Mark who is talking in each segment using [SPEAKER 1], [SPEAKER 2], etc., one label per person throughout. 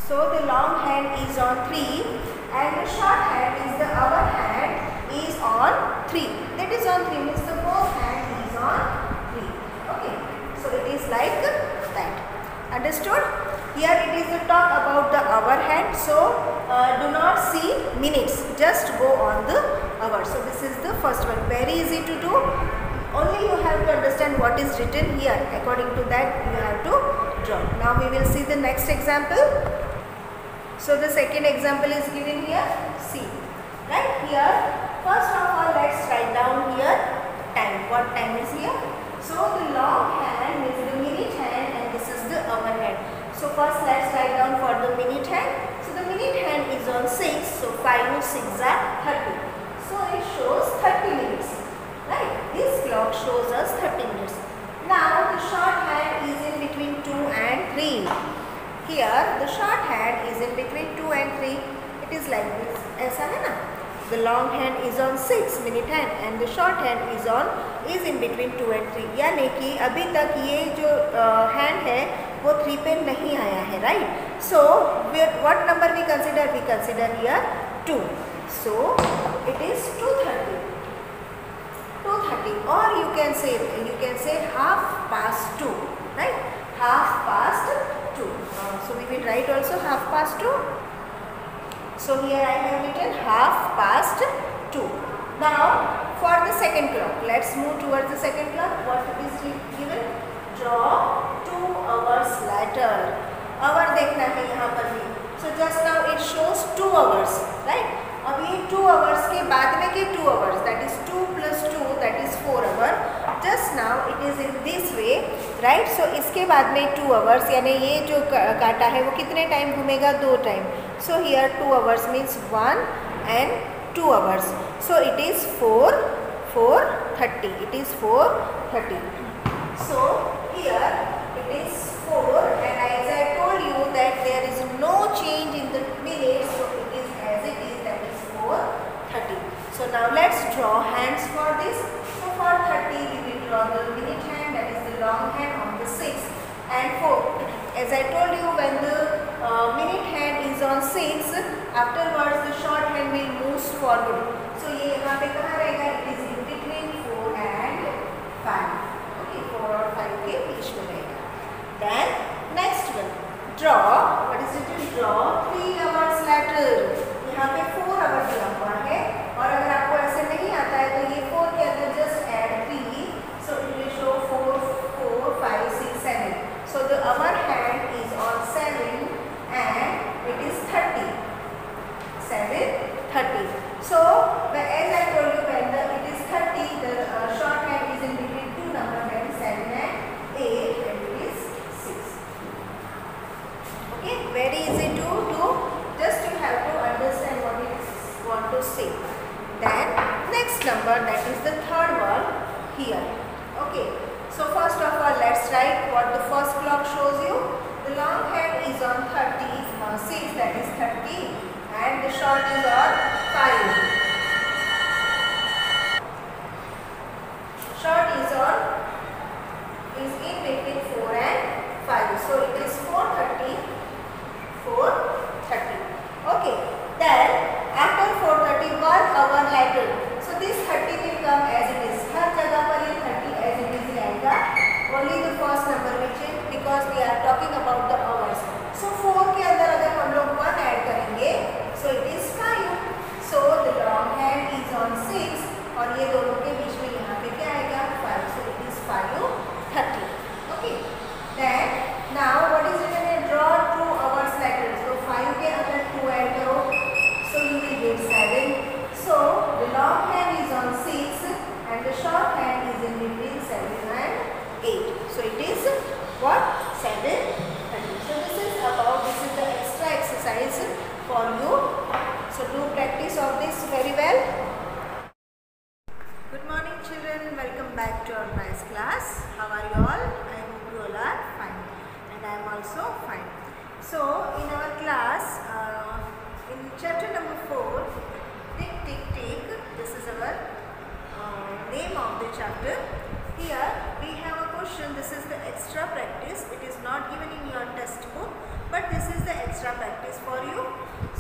[SPEAKER 1] So the long hand is on 3 and the short hand is the other hand is on 3. That is on 3 means the both hand is on 3. Okay. So it is like that. Understood? Here it is the talk about the hour hand. So do not see minutes. Just go on the hour. So this is the first one. Very easy to do. Only you have to understand what is written here. According to that you have to draw. Now we will see the next example. So the second example is given here. See. Right here. First of all let's write down here time. What time is here? So the long hand is the minute hand and this is the hour hand. So first let's write down for the minute hand. So the minute hand is on 6. So 5 6 are 30. So it shows 30 minutes. Right. This clock shows us 30 minutes. Now the short hand is in between 2 and 3. Here the short hand is in between 2 and 3. It is like this. ऐसा है ना? The long hand is on 6 minute hand and the short hand is in between 2 and 3. यानी कि अभी तक ये जो hand है वो 3 पे नहीं आया है, right? So what number we consider? We consider here 2. So it is 2:30. 2:30, or you can say half past 2, right? Half past 2. So we will write also half past 2. So here I have written half past 2. Now for the second clock, let's move towards the second clock. What is given? Draw 2 hours later. Hour देखना है यहाँ पर भी. So just now it shows 2 hours, right? अब ये 2 hours के बाद में के 2 hours, that is 2 plus 2, that is 4 hours. Just now it is in this way, right? So इसके बाद में 2 hours, यानी ये जो काटा है वो कितने टाइम घूमेगा? 2 time. So here 2 hours means 1 and 2 hours. So it is 4:30. It is 4:30. So here it is 4 and as I told you that there is no change in the minutes. So it is as it is, that is 4:30. So now let's draw hands for this. So for 30 we will draw the minute hand, that is the long hand on the 6 and 4. As I told you, when the minute hand is on 6, afterwards the short hand will move forward. So ये यहाँ पे कहाँ रहेगा? It is in between 4 and 5. Okay, 4 और 5 के बीच में रहेगा. Then next one, draw. What is it? Draw 3 hours later. यहाँ पे 4 hours दिया हुआ है और अगर आपको ऐसे नहीं आता है तो ये 4 के अंदर just add 3. So it will show 4, 5, 6, 7. So the hour hand is on 7 and it is 30. 7:30. So as I told you, when it is 30, the short hand is in between 2 numbers, that is 7 and 8, and it is 6. Okay, very easy to do. Just you have to understand what it want to say. Then next number, that is the third one here. Okay. So first of all let's write what the first clock shows you. The long hand is on 6, that is 30, and the short is on 5. Short is in between 4 and 5. So it is 4:30. 4:30. Okay. Then after 4:30, 1 hour later. So this 30 will come as it is. हर जगह पर ये 30 as it is आएगा. Only the first number will change because we are talking about the hours. So 4 के अंदर अगर हम लोग 1 add करेंगे, so it is 5. So the long hand is on 6 और ये दोनों के बीच में यहाँ पे क्या आएगा? 5. So it is 5:30. Okay. Then now what is written here? Draw 2 hours later. So 5 के अंदर 2 ऐड करो. So you will get 7. So the long hand is on 6 and the short hand is in between 7 and 8. So it is what? 7:30. So this is the extra exercise for you. So do practice of this very well. Good morning children. Welcome back to our maths class. How are you all? I hope you all are fine. And I am also fine. So in our class, in chapter number 4, tick tick tick, this is our name of the chapter. Here we have a question. This is the extra practice. It is not given in your textbook, but this is the extra extra practice for you.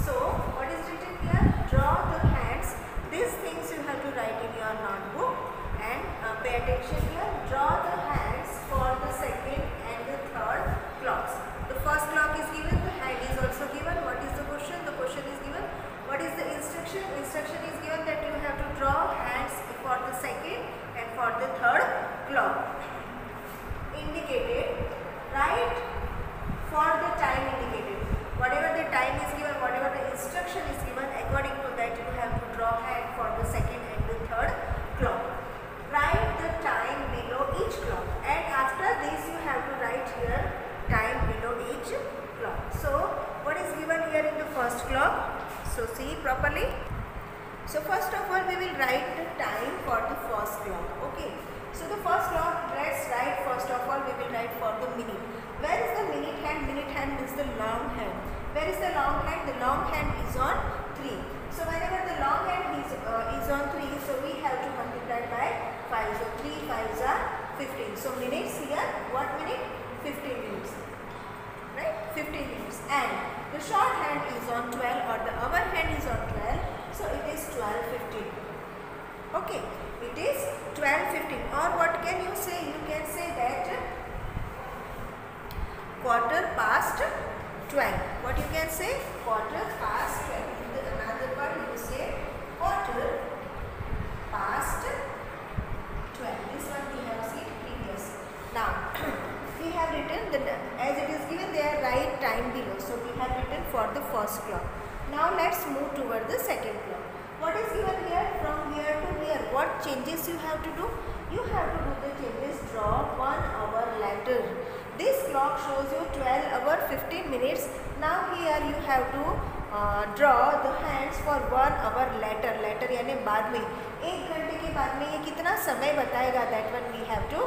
[SPEAKER 1] So what is written here? Draw the hands. These things you have to write in your notebook and pay attention here. Draw the hands for the second and the third clocks. The first clock is given, the hand is also given. What is the question? The question is given. What is the instruction? Instruction is given that you have to draw hands for the second and for the third clock. Indicated, right? For the time indicated. Whatever the time is given, whatever the instruction is given, according to that you have to draw hand for the second and the third clock. Write the time below each clock, and after this you have to write here time below each clock. So what is given here in the first clock? So see properly. So first of all we will write the time for the first clock. Okay. So the first clock, let's write first of all we will write for the minute. Where is the minute hand? Minute hand is the long hand. Where is the long hand? The long hand is on 3. So whenever the long hand is on 3, so we have to multiply by 5. So 3 5s are 15. So minutes here, what minute? 15 minutes. Right? 15 minutes. And the short hand is on 12 or the hour hand is on 12. So it is 12:15. Okay. It is 12:15. Or what can you say? You can say that quarter past 12. What you can say? Quarter past 12. In the another word you say quarter past 12. This one we have seen previous. Now we have written the, as it is given there, write time below. So we have written for the first clock. Now let's move toward the second clock. What is given here? From here to here, what changes you have to do? You have to do the changes. Draw 1 hour later. This clock shows you 12 hour 15 minutes. Now here you have to draw the hands for 1 hour later. Later यानी बाद में, 1 घंटे के बाद में ये कितना समय बताएगा? That one we have to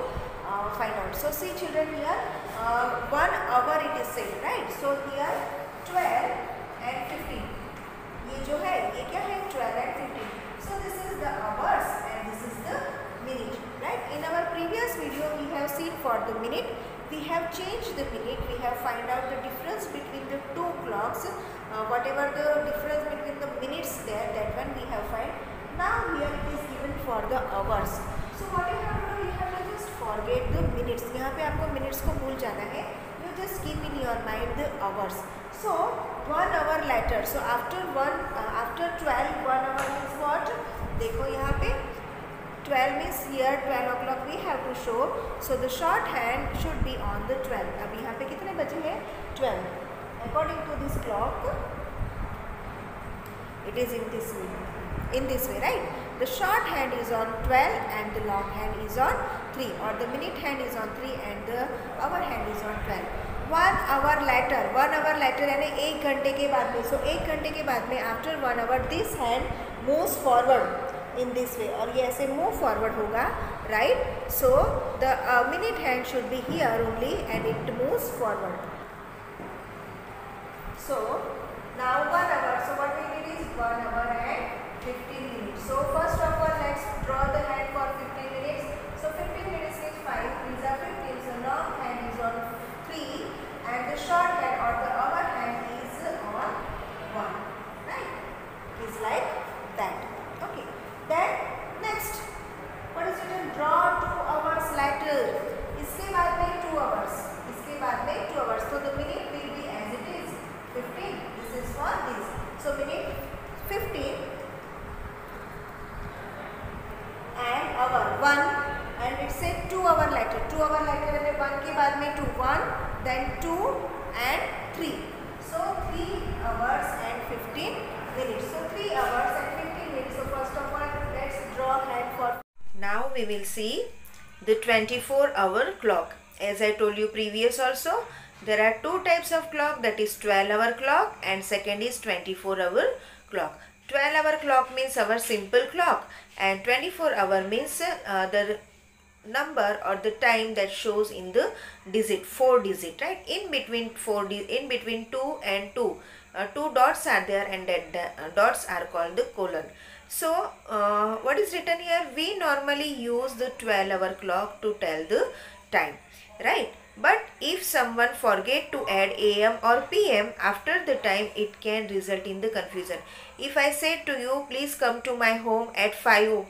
[SPEAKER 1] find out. So see children here, 1 hour it is said, right? So here 12 and 15. ये जो है ये क्या है? 12 and 15. So this is the hours and this is the minute, right? In our previous video we have seen for the minute, we have changed the minute, we have find out the difference between the two clocks, whatever the difference between the minutes there, that one we have find. Now here it is given for the hours. So what you have to do? You have to just forget the minutes. यहाँ पे आपको minutes को भूल जाना है. You just keep in your mind the hours. So 1 hour later. So after 12, 1 hour means what? देखो यहाँ पे 12 means here 12 o'clock we have to show. So the short hand should be on the 12. अब यहाँ पे कितने बजे हैं? 12. According to this clock, it is in this way. In this way, right? The short hand is on 12 and the long hand is on 3, or the minute hand is on 3 and the hour hand is on 12. 1 hour later. 1 hour later यानी 1 घंटे के बाद में. So 1 घंटे के बाद में after 1 hour this hand moves forward in this way, और ये ऐसे move forward होगा, right? So the minute hand should be here only and it moves forward. So now 1 hour. So what we did is 1 hour and 15 minutes. So first of all let's draw the hand for 15 minutes. So 15 minutes is 5. These are 15. So long hand is on 3 and the short hand or the hour hand is on 1. Right? It's like that. Okay. Then next, what is written? Draw 2 hours later. इसके बाद में 2 hours. इसके बाद में 2 hours. So the minute will be as it is 15. This is for this. So minute 15 and hour 1, and it said 2 hour later. 2 hour later यानी 1 के बाद में 2, 1, then 2 and 3. So 3 hours and 15 minutes. So 3 hours and 15 minutes. So first of all let's draw hand for. Now we will see the 24-hour clock. As I told you previous also, there are two types of clock, that is 12-hour clock and second is 24-hour clock. 12-hour clock means our simple clock, and 24-hour means the number or the time that shows in the digit, 4 digit, right? In between 2 and 2, 2 dots are there, and that dots are called the colon. So what is written here? We normally use the 12-hour clock to tell the time, right? But if someone forget to add AM or PM after the time, it can result in the confusion. If I said to you, please come to my home at 5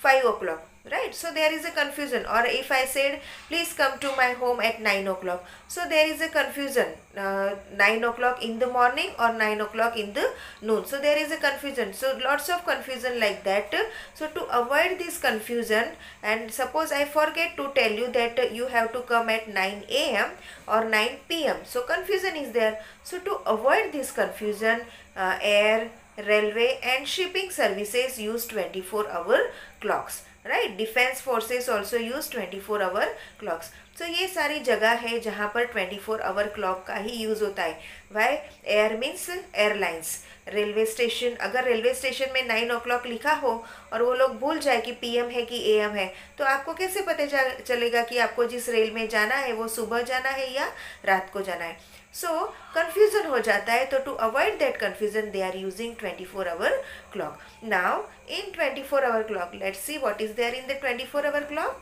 [SPEAKER 1] o'clock, right? So there is a confusion. Or if I said, please come to my home at 9 o'clock. So there is a confusion. 9 o'clock in the morning or 9 o'clock in the noon. So there is a confusion. So lots of confusion like that. So to avoid this confusion, and suppose I forget to tell you that you have to come at 9 a.m. or 9 p.m. So confusion is there. So to avoid this confusion, air, railway and shipping services use 24-hour clocks, right? Defense forces also use 24-hour clocks. So ये सारी जगह है जहाँ पर 24-hour clock का ही use होता है. Why? Air means airlines. Railway station, अगर रेलवे स्टेशन में 9 o'clock लिखा हो और वो लोग भूल जाए कि PM है कि AM है, तो आपको कैसे पता चलेगा कि आपको जिस रेल में जाना है वो सुबह जाना है या रात को जाना है. So confusion हो जाता है. तो to avoid that confusion, they are using 24-hour clock. Now in 24-hour clock, let's see what is there in the 24-hour clock.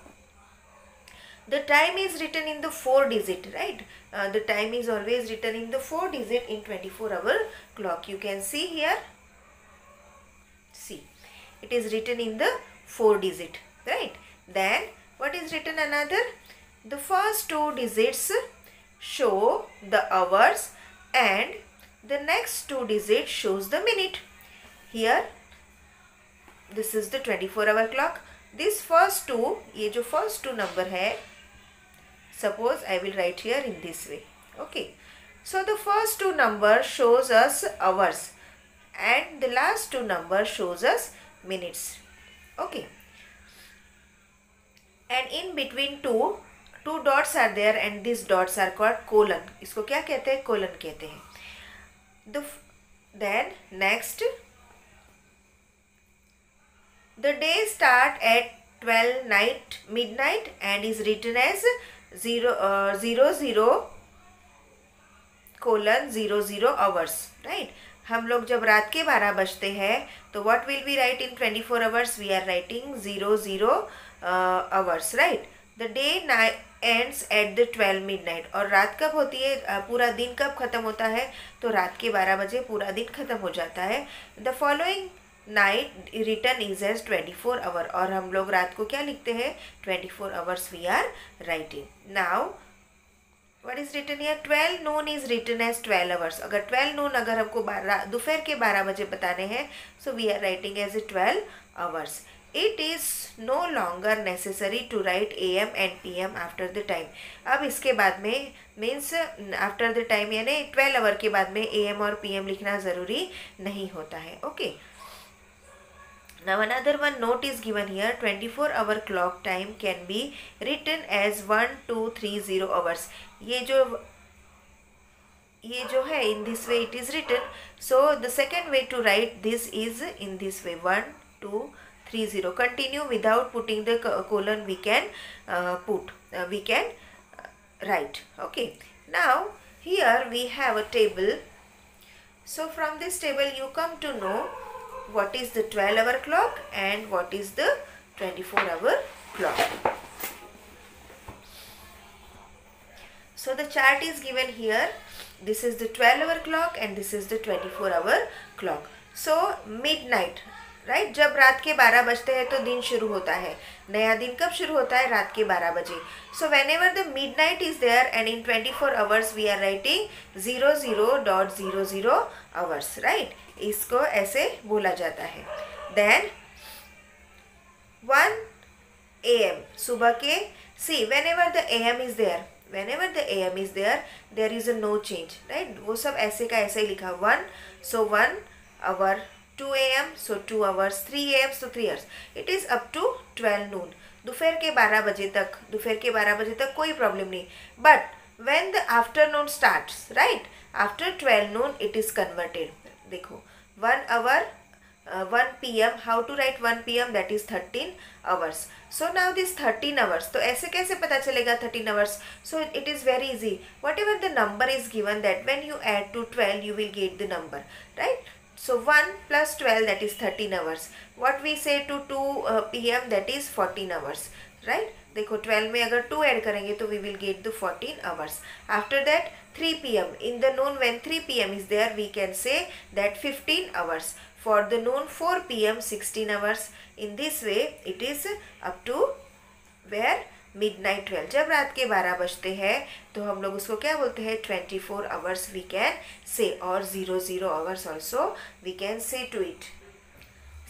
[SPEAKER 1] The time is written in the 4-digit, right? The time is always written in the 4-digit in 24-hour clock. You can see here. See, it is written in the 4-digit, right? Then what is written another? The first 2 digits show the hours and the next 2 digits shows the minute. Here, this is the 24-hour clock. This first 2, ये जो first 2 number है, suppose I will write here in this way. Okay. So the first 2 number shows us hours and the last 2 number shows us minutes. Okay. And in between two dots are there and these dots are called colon. इसको क्या कहते हैं? Colon कहते हैं. Then next, the day start at 12 midnight and is written as 00:00 hours, right? हम लोग जब रात के 12 बजते हैं तो what will we write in 24 hours? We are writing 00 hours, right? The day ends at the 12 midnight. और रात कब होती है? पूरा दिन कब खत्म होता है? तो रात के 12 बजे पूरा दिन खत्म हो जाता है. The following night written is as 24 hour. और हम लोग रात को क्या लिखते हैं? 24 hours we are writing. Now what is written here? 12 noon is written as 12 hours. अगर 12 noon अगर हमको दोपहर के 12 बजे बताने हैं, so we are writing as 12 hours. It is no longer necessary to write AM and PM after the time. अब इसके बाद में means after the time यानी 12 hour के बाद में AM और PM लिखना ज़रूरी नहीं होता है. Okay. Now another one note is given here. 24-hour clock time can be written as 1230 hours. ये जो है in this way it is written. So the second way to write this is in this way, 1230. Continue without putting the colon. We can write. Okay. Now here we have a table. So from this table you come to know what is the 12-hour clock and what is the 24-hour clock. So the chart is given here. This is the 12-hour clock and this is the 24-hour clock. So midnight, right? जब रात के 12 बजते हैं तो दिन शुरू होता है. नया दिन कब शुरू होता है? रात के 12 बजे. So whenever the midnight is there and in 24 hours we are writing 00:00 hours, right? इसको ऐसे बोला जाता है. Then 1 AM सुबह के, see whenever the AM is there, there is a no change, right? वो सब ऐसे का ऐसे ही लिखा. 1, so 1 hour. 2 AM, so 2 hours. 3 AM, so 3 hours. It is up to 12 noon. दोपहर के 12 बजे तक कोई प्रॉब्लम नहीं. But when the afternoon starts, right? After 12 noon, it is converted. देखो 1 hour, 1 PM. How to write 1 PM? That is 13 hours. So now this 13 hours. तो ऐसे कैसे पता चलेगा 13 hours? So it is very easy. Whatever the number is given, that when you add to 12, you will get the number, right? So 1 plus 12, that is 13 hours. What we say to 2 PM, that is 14 hours, right. देखो 12 में अगर 2 add करेंगे तो we will get the 14 hours. After that 3 PM in the noon, when 3 PM is there we can say that 15 hours. For the noon 4 PM 16 hours. In this way it is up to where midnight 12. जब रात के 12 बजते हैं तो हम लोग उसको क्या बोलते हैं 24 hours we can say, or 00 hours also we can say to it.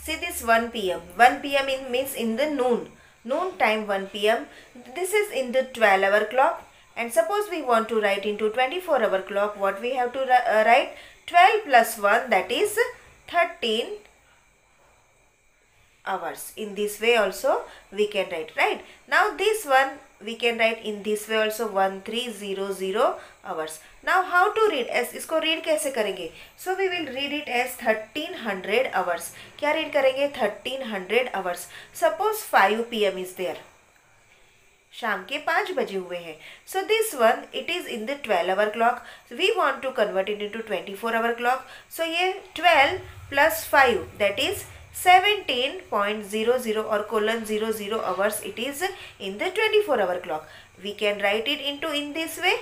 [SPEAKER 1] See this 1 PM. 1 PM means in the noon. Noon time 1 PM. This is in the 12-hour clock. And suppose we want to write into 24-hour clock, what we have to write? 12 plus 1, that is 13 hours. In this way also we can write, right? Now this one we can write in this way also, 1300 hours. Now how to read? इसको read कैसे करेंगे? So we will read it as 1300 hours. क्या read करेंगे? 1300 hours. Suppose 5 PM is there. शाम के 5 बजे हुए हैं. So this one it is in the 12-hour clock. So we want to convert it into 24-hour clock. So ये 12 plus 5, that is 17.00 or colon 00 hours it is in the 24-hour clock. We can write it into in this way,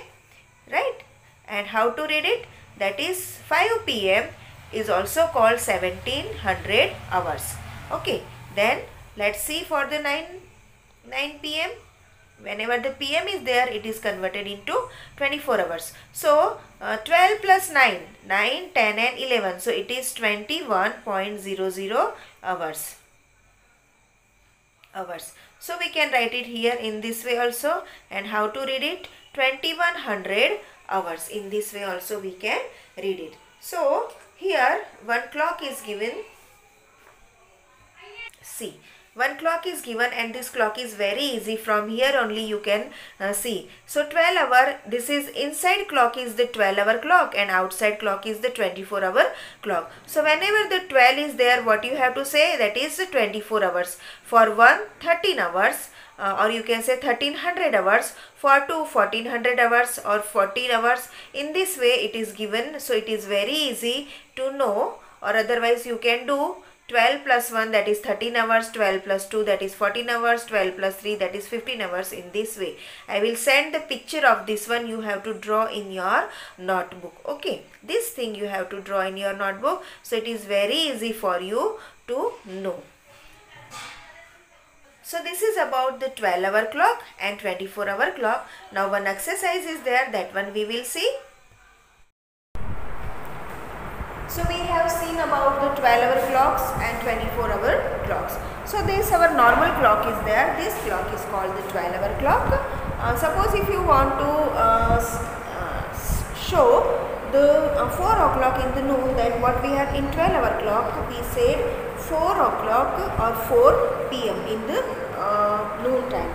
[SPEAKER 1] right? And how to read it? That is 5 PM is also called 1700 hours. Okay, then let's see for the 9 PM. Whenever the PM is there, it is converted into 24 hours. So 12 plus 9, 9, 10 and 11. So it is 21.00 hours. So we can write it here in this way also. And how to read it? 2100 hours. In this way also we can read it. So here one clock is given. See, one clock is given and this clock is very easy. From here only you can see. So 12 hour, this is inside clock is the 12-hour clock and outside clock is the 24-hour clock. So whenever the 12 is there, what you have to say? That is 24 hours. For 1, 13 hours. Or you can say 1300 hours. For 2, 1400 hours or 14 hours. In this way it is given. So it is very easy to know, or otherwise you can do 12 plus 1, that is 13 hours, 12 plus 2, that is 14 hours, 12 plus 3, that is 15 hours. In this way I will send the picture of this one. You have to draw in your notebook. Okay, this thing you have to draw in your notebook. So it is very easy for you to know. So this is about the 12-hour clock and 24-hour clock. Now one exercise is there, that one we will see. So we have seen about the 12-hour clocks and 24-hour clocks. So this our normal clock is there. This clock is called the 12-hour clock. Suppose if you want to show the 4 o'clock in the noon, then what we have in 12-hour clock, we said 4 o'clock or 4 PM in the noon time.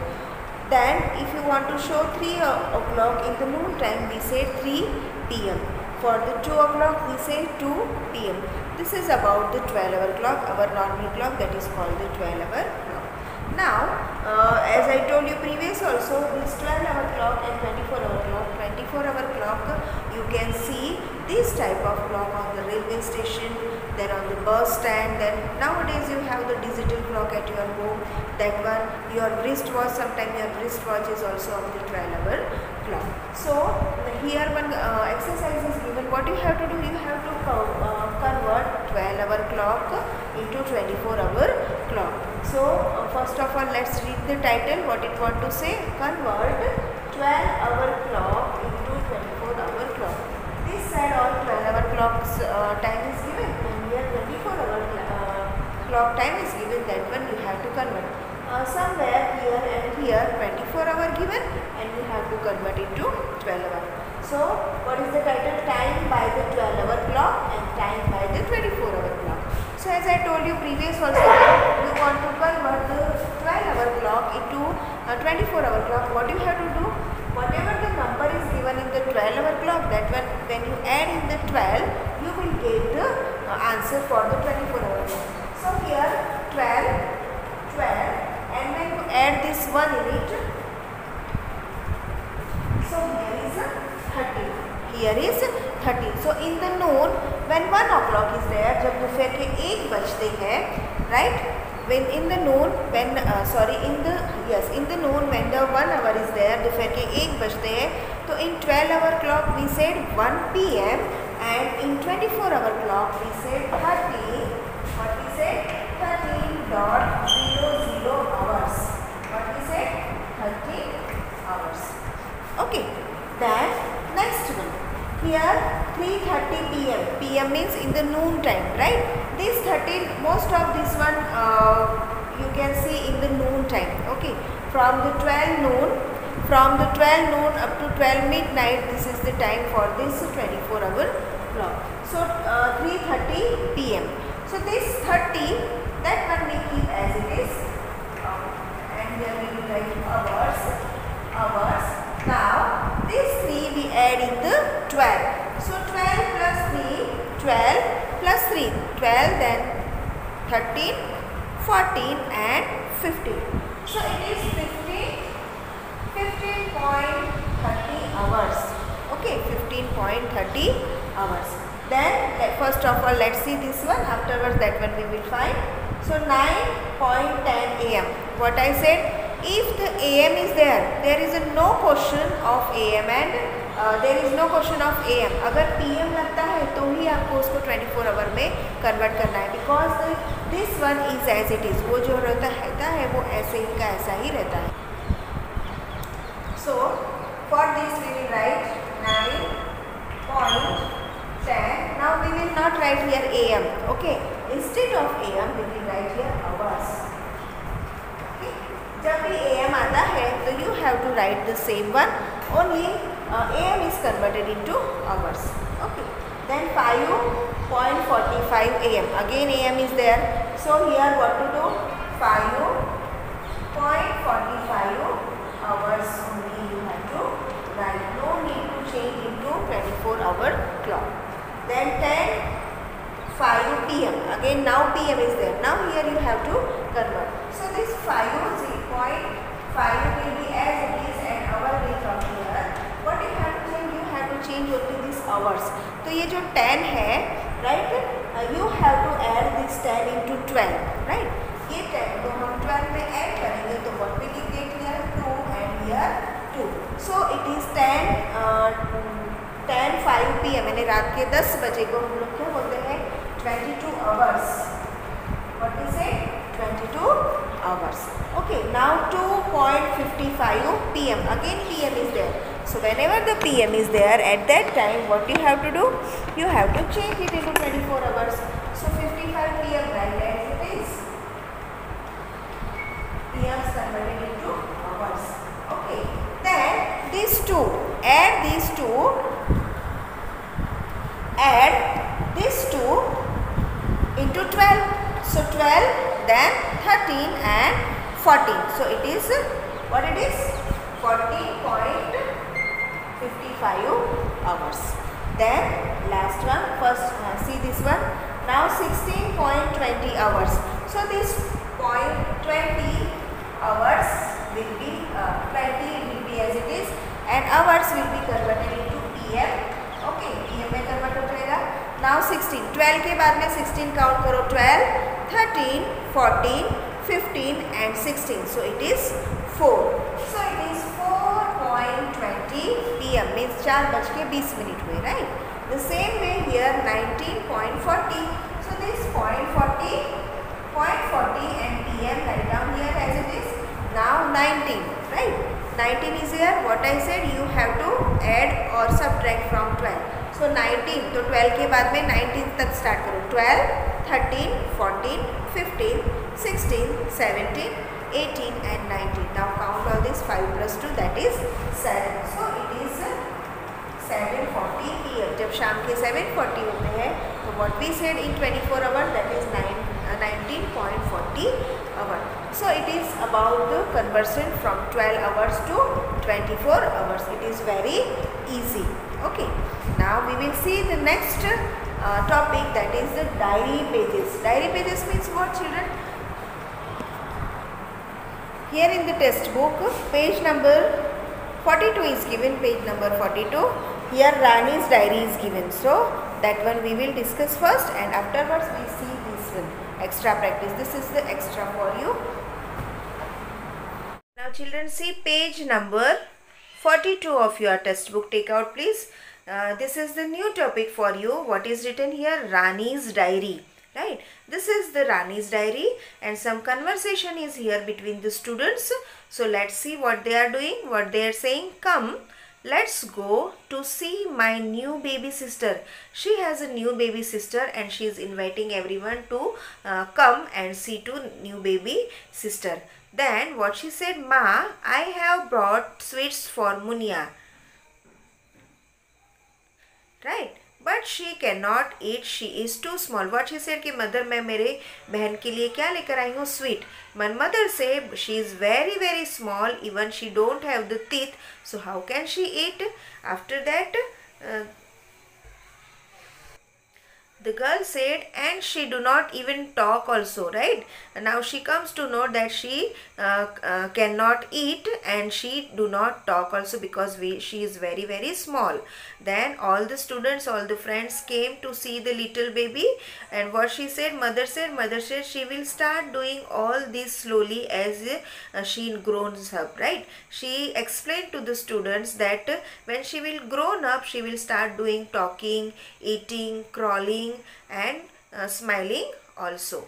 [SPEAKER 1] Then if you want to show 3 o'clock in the noon time, we say 3 PM. For the 2 o'clock we say 2 PM. This is about the 12-hour clock, our normal clock, that is called the 12-hour clock. Now as I told you previous also, this 12-hour clock and 24-hour clock. 24-hour clock you can see this type of clock on the railway station, then on the bus stand, then nowadays you have the digital clock at your home. That one, your wristwatch, sometimes your wristwatch is also on the 12-hour clock. So here one exercise is given. What you have to do, you have to convert 12-hour clock into 24-hour clock. So first of all, let's read the title. What it want to say? Convert 12-hour clock into 24-hour clock. This side all 12-hour clocks time is given, and here 24-hour clock time is given. That one you have to convert. Somewhere here and here 24-hour given, and you have to convert it to 12-hour. So what is the title? Time by the 12-hour clock and time by the 24-hour clock. So as I told you previous also, you want to convert the 12-hour clock into a 24-hour clock. What you have to do? Whatever the number is given in the 12-hour clock, that one when you add in the 12, you will get the answer for the 24-hour clock. So here 12, and when you add this 1 in it, so here is 13. Here is 13. So in the noon, when 1 o'clock is there, जब दोपहर के 1 बजते हैं, right? when in the noon when in the noon when the 1 hour is there, दोपहर के 1 बजते हैं, तो in 12 hour clock we said 1 p.m. and in 24 hour clock we said 13.00 hours. What we said? 13 hours. Okay. Then next one. Here 3:30 p.m. p.m. means in the noon time, right? This 13, most of this one you can see in the noon time. Okay, from the 12 noon up to 12 midnight, this is the time for this 24 hour clock. So 3:30 p.m. So this 30, that one we keep as it is, and here we will write hours. Now this 3 we add in the 12. So 12 plus 3, 12 plus 3, 12, then 13, 14 and 15. So it is 15.30 hours. Okay, 15.30 hours. Then first of all let's see this one, afterwards that one we will find. So 9:10 a.m. What I said, if the am is there, there is no question of am and there is no question of am. अगर pm लगता है तो ही आपको उसको 24 our में convert करना है, because this one is as it is. वो जो रहता है वो ऐसे ही का ऐसा ही रहता है. So for this we will write 9:10. Now we will not write here am. Okay, instead of am we will write here hours. Okay, जब भी am आता है तो you have to write the same one, only am is converted into hours. Okay, then 5:45 am. Again am is there, so here what to do? 5:45 hours only you have to write. No need to change into 24-hour clock. Then 10:05 p.m. Again now pm is there. Now here you have to convert. So this 5:05 will be as it is and hour will come here. What you have to change? You have to change only these hours. तो ये जो 10 है, right? You have to add this 10 into 12, right? ये 10 तो हम 12 में add करेंगे तो what will you get here? 2 and here 2. So it is 10:05 p.m. यानी रात के 10 बजे को हम लोग क्या बोलते हैं? 22 hours. What is it? 22 hours. Okay, now 2:55 p.m. Again p.m. is there. So whenever the p.m. is there, at that time what you have to do? You have to change it into 24 hours. So 55 p.m. right as it is. p.m. is converted into hours. Okay, then these two, add these two into 12. So 12, then 13 and 14. So it is what it is? 40.55 hours. Then last one, first see this one. Now 16.20 hours. So this 0.20 hours will be 20 will be as it is, and hours will be converted into pm. Okay, pm में convert हो जाएगा. Now 16, 12 के बाद में 16 count करो. 12, 13, 14, 15 and 16. So it is 4. So it is 4:20 p.m. means 4:20 हुए, right? The same way here 19:40. So this 0.40 and p.m. write down here as it is. Now 19, right? 19 is here. What I said, you have to add or subtract from 12. So 19, तो 12 के बाद में 19 तक start करो. 12, 13, 14, 15, 16, 17, 18 and 19. Now count all this. 5 plus 2, that is 7. So it is 7:40 p.m. जब शाम के 7:40 होते हैं तो what we said in 24 hours, that is 19.40 hours. So it is about the conversion from 12 hours to 24 hours. It is very easy. Okay. Now we will see the next topic, that is the diary pages. Diary pages means what, children? Here in the text book, page number 42 is given, page number 42. Here Rani's diary is given. So that one we will discuss first, and afterwards we see this one. extra practice. This is the extra for you. Now children, see page number 42 of your textbook. Take out please. This is the new topic for you. What is written here? Rani's diary. Right, this is the Rani's diary and some conversation is here between the students. So let's see what they are doing, what they are saying. Come, let's go to see my new baby sister. She has a new baby sister and she is inviting everyone to come and see to new baby sister. Then what she said, Ma, I have brought sweets for Munia. Right, but she cannot eat, she is too small. What she said कि mother, मैं मेरे बहन के लिए क्या लेकर आई हूँ? Sweet. My mother said she is very small, even she don't have the teeth, so how can she eat? After that the girl said, and she do not even talk also, right? Now she comes to know that she cannot eat and she do not talk also because she is very small. Then all the students, all the friends came to see the little baby, and what she said, mother said she will start doing all this slowly as she grows up, right? She explained to the students that when she will grown up, she will start doing talking, eating, crawling and smiling also.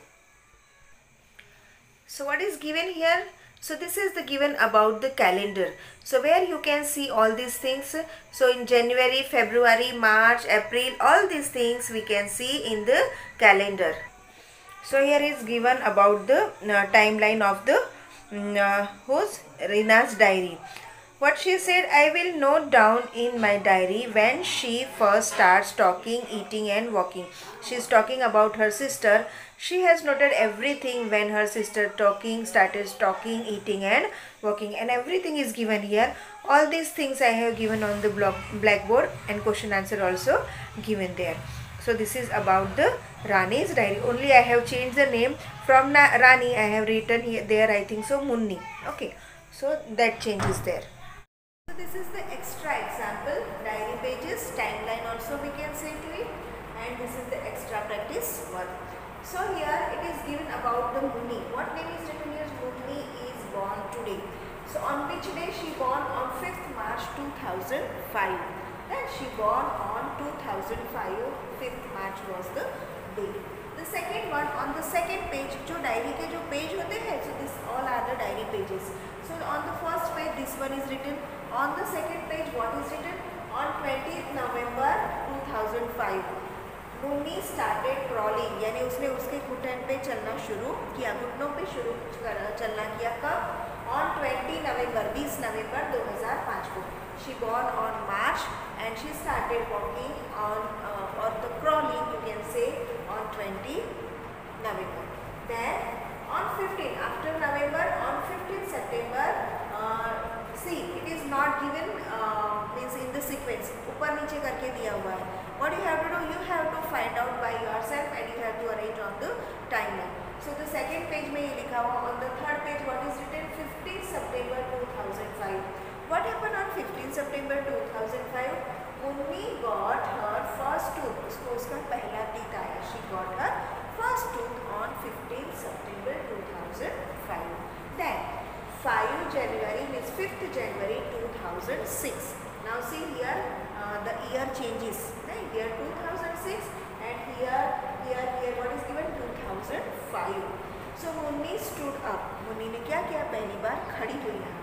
[SPEAKER 1] So what is given here? So this is the given about the calendar. So where you can see all these things. So in January, February, March, April, all these things we can see in the calendar. So here is given about the timeline of the Rina's diary. What she said, I will note down in my diary when she first starts talking, eating and walking. She is talking about her sister. She has noted everything when her sister started talking, eating and walking, and everything is given here. All these things I have given on the blackboard and question answer also given there. So this is about the Rani's diary. Only I have changed the name from Rani. I have written here there, I think so, Munni. Okay, so that change is there. So this is the extra example, diary pages, timeline also we can say to it, and this is the extra practice work. So here it is given about the Munni. What name is written here? Munni is born today. So on which day she born? On 5th March 2005. Then she born on 2005, 5th March was the day. The second one, on the second page, जो diary के जो page होते हैं, so this all are the diary pages. So on the first page this one is written. On the second page what is written? On 20th November 2005 Munni started crawling, यानी उसने उसके घुटन पे चलना शुरू किया, घुटनों पे शुरू चलना किया. कब? On 20 November 20 नवंबर 2005 को. She born on March and she started walking on or the crawling you can say on 20 November. Then on 15 after November, on 15 September, see it is not given means in the sequence, ऊपर नीचे करके दिया हुआ है. What you have to do? You have to find out by yourself and you have to arrange on the timeline. So the second page में ये लिखा हुआ. On the third page what is written? 15 September 2005. What happened on 15 September 2005? Munni got her first tooth. उसको उसका पहला teeth आया. She got her first tooth on 15 September 2005. Then 5 January means 5th January 2006. Now see here the year changes. Right? Here 2006 and here what is given? 2005. So Munni stood up. Munni ने क्या किया? पहली बार खड़ी हुई यहाँ.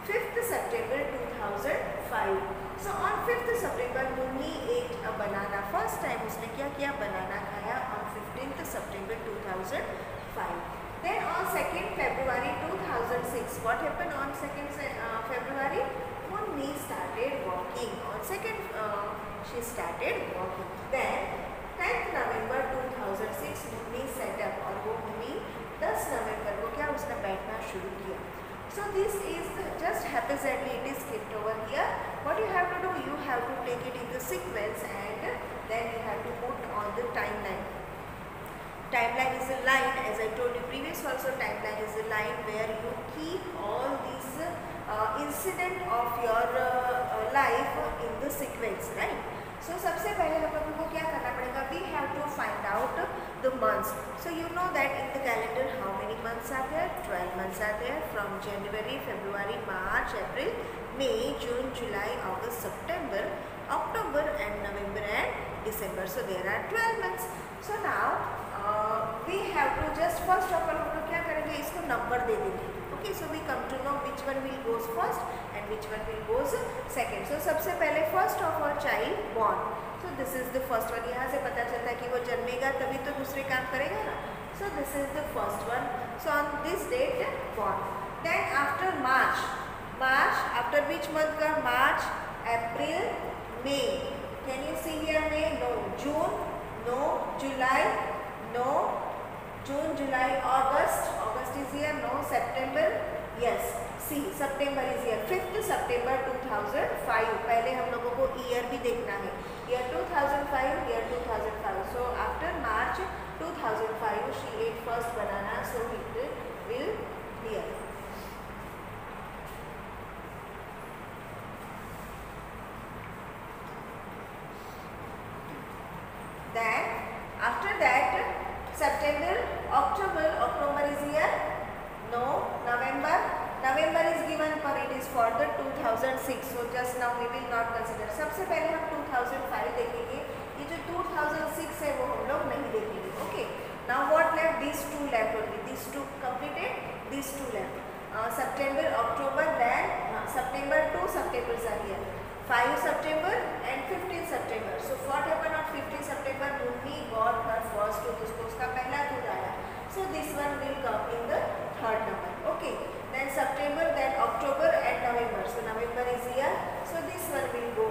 [SPEAKER 1] 5th September 2005. So on 5th September Munni ate a banana. First time उसने क्या किया? Banana खाया on 15th September 2005. Then on 2nd February 2006, what happened on 2nd February? Munni started walking. On 2nd she started walking. Then 10th November 2006 Munni set up और वो Munni 10 नवंबर को क्या उसने बैठना शुरू किया. So this is just haphazardly it is skipped over here. What you have to do? You have to take it in the sequence and then you have to put on the timeline. Timeline is a line, as I told you previous also, timeline is a line where you keep all these incident of your life in the sequence, right? So सबसे पहले हम लोगों को क्या करना पड़ेगा? We have to find out the months. So you know that in the calendar how many months are there? 12 months are there, from January, February, March, April, May, June, July, August, September, October and November and December. So there are 12 months. So now we have to just first of all हम लोग क्या करेंगे, इसको number दे देंगे. Okay, so we come to know which one will goes first and which one will goes second. So सबसे पहले first of all child born. So this is the first one. यहाँ से पता चलता है कि वो जन्मेगा तभी तो दूसरे काम करेगा ना. So this is the first one. So on this date born. Then after March, after which month का? March, April, May. Can you see here May? No. June? No. July? No. June, July, August. August is here. No. September? Yes. See, September is here. 5th September 2005. पहले हम लोगों को year भी देखना है. Year 2005, year 2005. So after March 2005, she ate first banana. So it will here. Then after that September, October is here. No. November is given for it is for the 2006. So just now we will not consider. सबसे पहले हम 2005 देखेंगे. ये जो 2006 है वो हम लोग नहीं देखेंगे. Okay. Now what left? These two left only. These two completed. These two left. September, October, then September 2 Septembers are here. 5 September and 15 September. So what happened on 15 September? Munni got her first tooth. उसका पहला tooth आया. So this one will come in the third number. Okay. Then September, then October and November. So November is here. So this one will go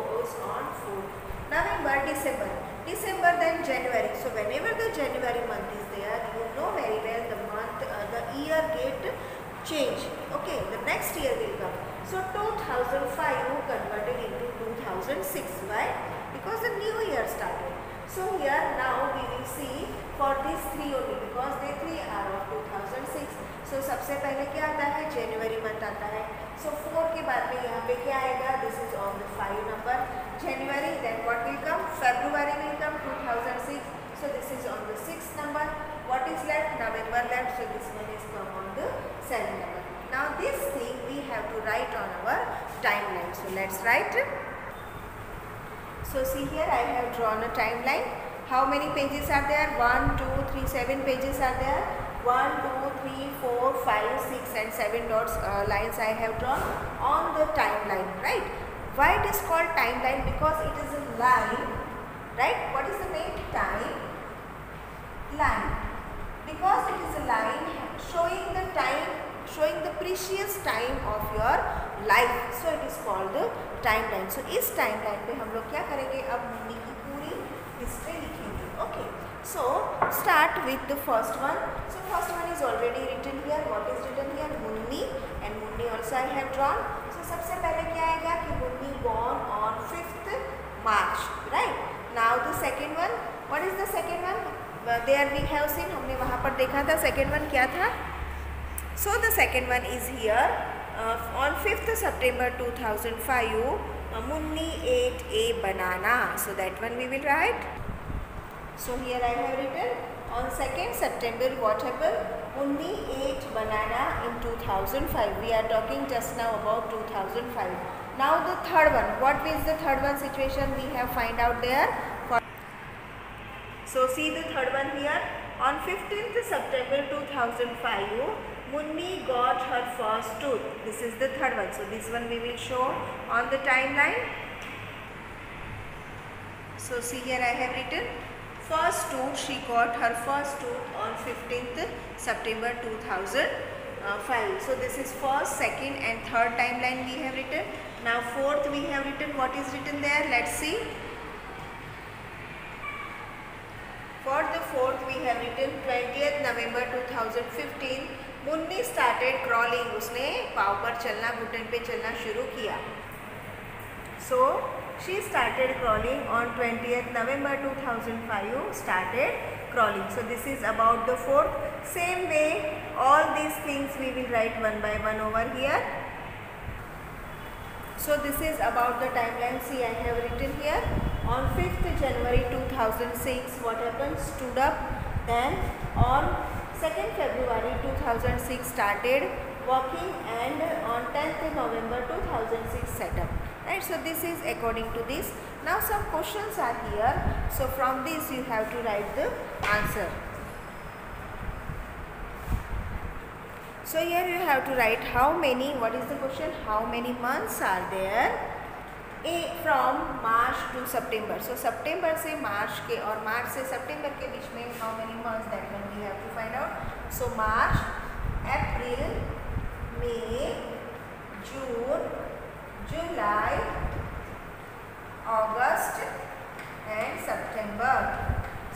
[SPEAKER 1] on 4. November, December, then January. So whenever the January month is there, you know very well the month, the year get change. Okay. The next year will come. So 2005 converted into 2006. Why? Because the new year started. So here now we will see for these three only because they three are of 2006. So सबसे पहले क्या आता है? January month आता है. So 4 के बाद में यहाँ पे क्या आएगा? This is on the 5 number. January, then what will come? February will come 2006. So this is on the 6th number. What is left? November left. So this one is come on the 7th number. Now this thing we have to write on our timeline. So let's write. So see here I have drawn a timeline. How many pages are there? 1, 2, 3, 7 pages are there. 1, 2, 3, 4, 5, 6 and 7 dots lines I have drawn on the timeline, right? Why it is called timeline? Because it is a line, right? What is the name? Timeline. Because it is a line showing the time, showing the precious time of your life. So it is called the timeline. So इस timeline पे हम लोग क्या करेंगे? अब मुन्नी की पूरी history लिखेंगे. Okay. So start with the first one. So first one is already written here. What is written here? Munni, and Munni also I have drawn. So सबसे पहले क्या आएगा कि Munni born on 5th March, right? Now the second one. What is the second one? There we have seen. हमने वहाँ पर देखा था. Second one क्या था? So the second one is here. On 5th September 2005, Munni ate a banana. So that one we will write. So here I have written on 2nd September what happened? Munni ate banana in 2005. We are talking just now about 2005. Now the third one. What is the third one situation we have find out there? So see the third one here. On 15th September 2005, Munni got her first tooth. This is the third one. So this one we will show on the timeline. So see here I have written. First tooth, she got her first tooth on 15th September 2005. So this is first, second and third timeline we have written. Now fourth we have written. What is written there? Let's see. For the fourth we have written 20th November 2015. Munni started crawling. उसने पाँव पर चलना, घुटन पे चलना शुरू किया. So she started crawling on 20th November 2005. Started crawling. So this is about the fourth. Same way, all these things we will write one by one over here. So this is about the timeline. See, I have written here. On 5th January 2006, what happened? Stood up. Then on 2nd February 2006 started working, and on 10th November 2006 set up. Right, so this is according to this. Now some questions are here, so from this you have to write the answer. So here you have to write how many, what is the question, how many months are there from March to September. So September से March के और March से September के बीच में how many months, that one we have to find out. So March, April, May, June, July, August and September.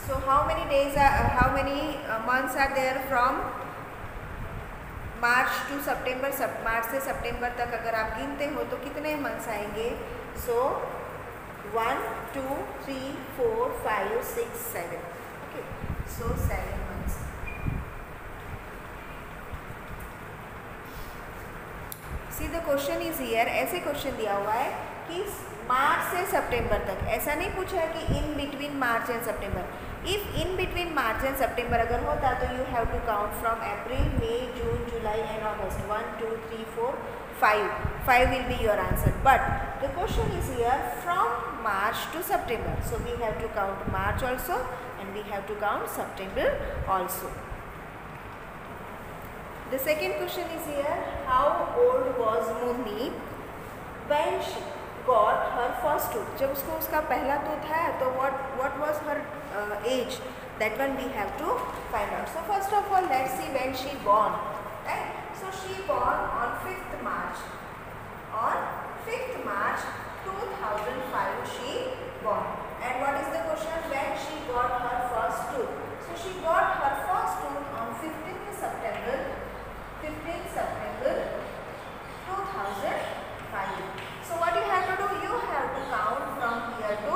[SPEAKER 1] So how many days are, how many months are there from March to September. March से सितंबर तक अगर आप गिनते हो तो कितने months आएंगे. सो 1 2 3 4 5 6 7. Okay, so 7 months. See the question is here. ऐसे क्वेश्चन दिया हुआ है कि मार्च से सितंबर तक. ऐसा नहीं पूछा है कि in between March and September. If in between March and September अगर होता तो you have to count from April, May, June, July and August. 1 2 3 4 5 will be your answer. But the question is here from March to September. So we have to count March also and we have to count September also. The second question is here. How old was Munni when she got her first tooth. जब उसको उसका पहला tooth है तो what was her age, that one we have to find out. So first of all let's see when she born. Right, so she born on 5th March. On 5th March 2005 she born. And what is the question, when she got her first tooth. So she got her first tooth on 15th September 2005. So what you have to do, you have to count from here to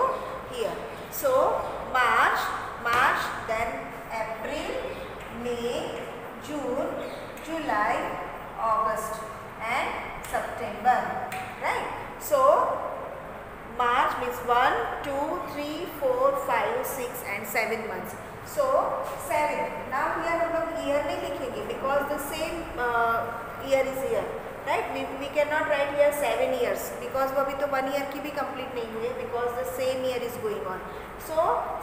[SPEAKER 1] here. So March, then April, May, June, July, August and September. Right. So March means 1 2 3 4 5 6 and 7 months. So 7. Now here हम लोग year नहीं लिखेंगे because the same year is here. Right, we cannot write here 7 years because वो अभी तो 1 year की भी complete नहीं हुई है because the same year is going on. So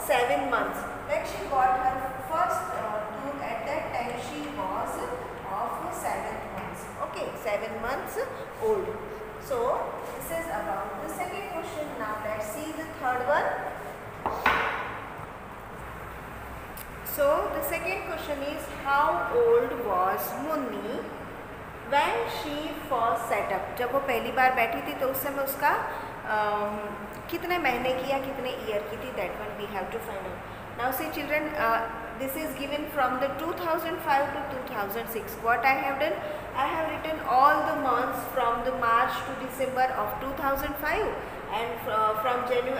[SPEAKER 1] 7 months. When she got her first tooth, at that time she was of 7 months. Okay, 7 months old. So this is about the second question. Now let's see the third one. So the second question is, how old was Munni when she first set up. जब वो पहली बार बैठी थी तो उस समय उसका कितने महीने की या कितने ईयर की थी. that one we have to find out. Now see children, this is given from the 2005 to 2006. What I have done, I have written all the months from the March to December of 2005 and from January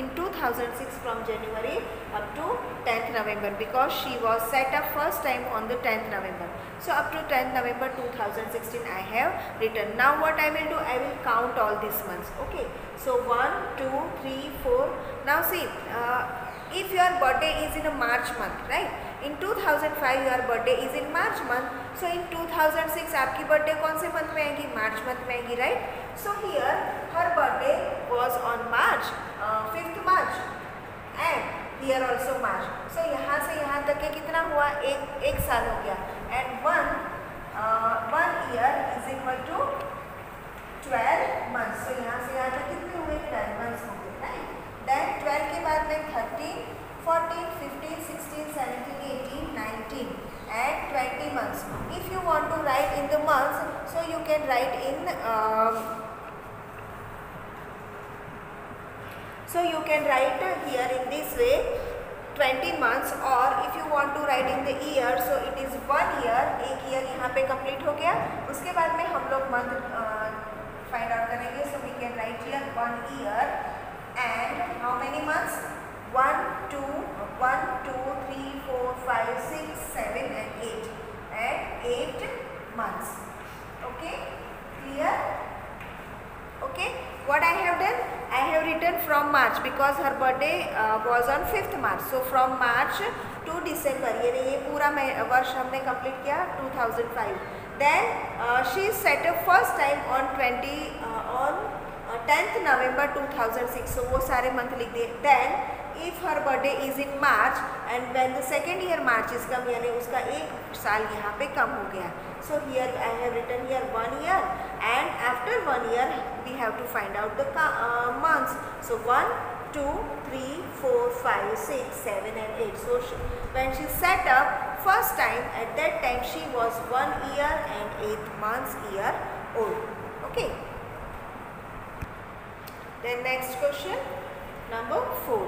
[SPEAKER 1] in 2006 from January up to 10th November because she was set up first time on the 10th November. So up to 10th November 2016 I have written. Now what I will do, I will count all these months. Okay, so 1 2 3 4. Now see, if your birthday is in a March month, right, in 2005 your birthday is in March month, so in 2006 आपकी birthday कौन से month में आएगी, March month में आएगी, right. So here her birthday was on March 5th March and here also March. So यहाँ से यहाँ तक के कितना हुआ, एक साल हो गया. And one year is equal to 12 months. So यहाँ से यहाँ तक कितने हुए, 12 months हो गए, right. Then 12 के बाद में 13, 14, 15, 16, 17, 18, 19 and 20 months. If you want to write in the months, so you can write in here in this way 20 months, or if you want to write in the year, so it is 1 year. एक year यहाँ पे complete हो गया. उसके बाद में हम लोग month find out करेंगे. So we can write here 1 year and how many months, 1 2 3 4 5 6 7 and 8 months. Okay, clear. Okay, what I have done, I have written from March because her birthday was on 5th March. So from March to December, ये पूरा वर्ष हमने complete किया 2005. Then she set up first time on 10th November 2006. So वो सारे month लिख दिए. Then if her birthday is in March and when the second year March is come, यानी उसका एक साल यहाँ पे कम हो गया. So here I have written here 1 year, and after 1 year we have to find out the months. So 1, 2, 3, 4, 5, 6, 7 and 8. So when she set up first time, at that time she was 1 year and 8 months year old. Okay. Then next question, number 4.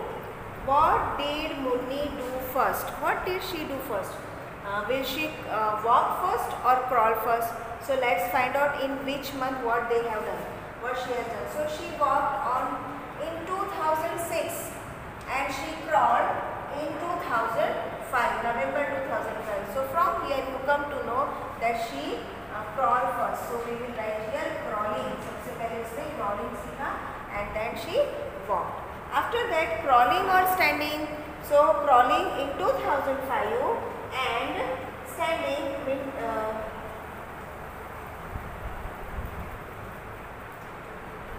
[SPEAKER 1] What did Munni do first? What did she do first? Will she walk first or crawl first? So let's find out in which month what they have done, what she has done. So she walked in 2006 and she crawled in 2005, November 2005. So from here you come to know that she crawled first. So we will write here crawling. सबसे पहले उसने crawling सीखा and then she walked. After that crawling or standing. So crawling in 2005 and standing in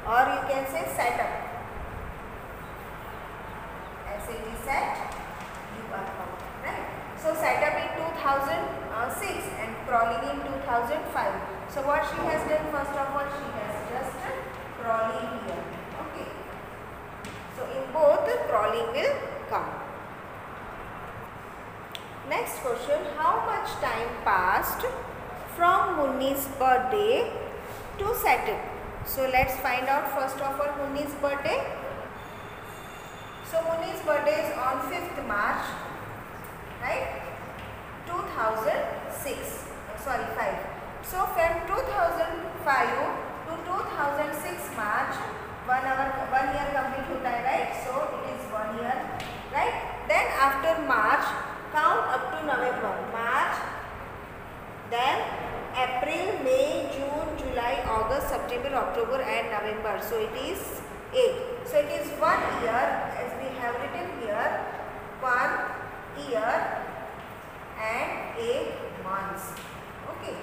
[SPEAKER 1] or you can say set up. SAT set you are out, right? So set up in 2006 and crawling in 2005. So what she has done, first of all she has just crawling here. Okay. So in both crawling will come. Next question, how much time passed from Munni's birthday to Saturday? So let's find out first of all Munni's birthday. So Munni's birthday is on 5th March, right? 2006. Sorry, 5. So from 2005 to 2006 March, 1 year complete होता है, right? So it is 1 year, right? Then after March, count up to November. March, then April, May, June, July, August, September, October and November. So it is 8. So it is 1 year, as we have written here, 1 year and 8 months. Okay.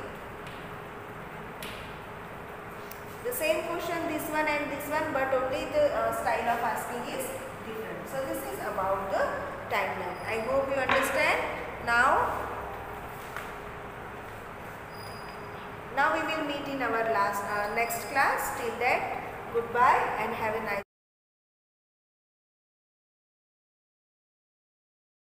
[SPEAKER 1] The same question, this one and this one, but only the style of asking is different. So this is about the timeline. I hope you understand. Now we will meet in our next class. Till that, goodbye and have a nice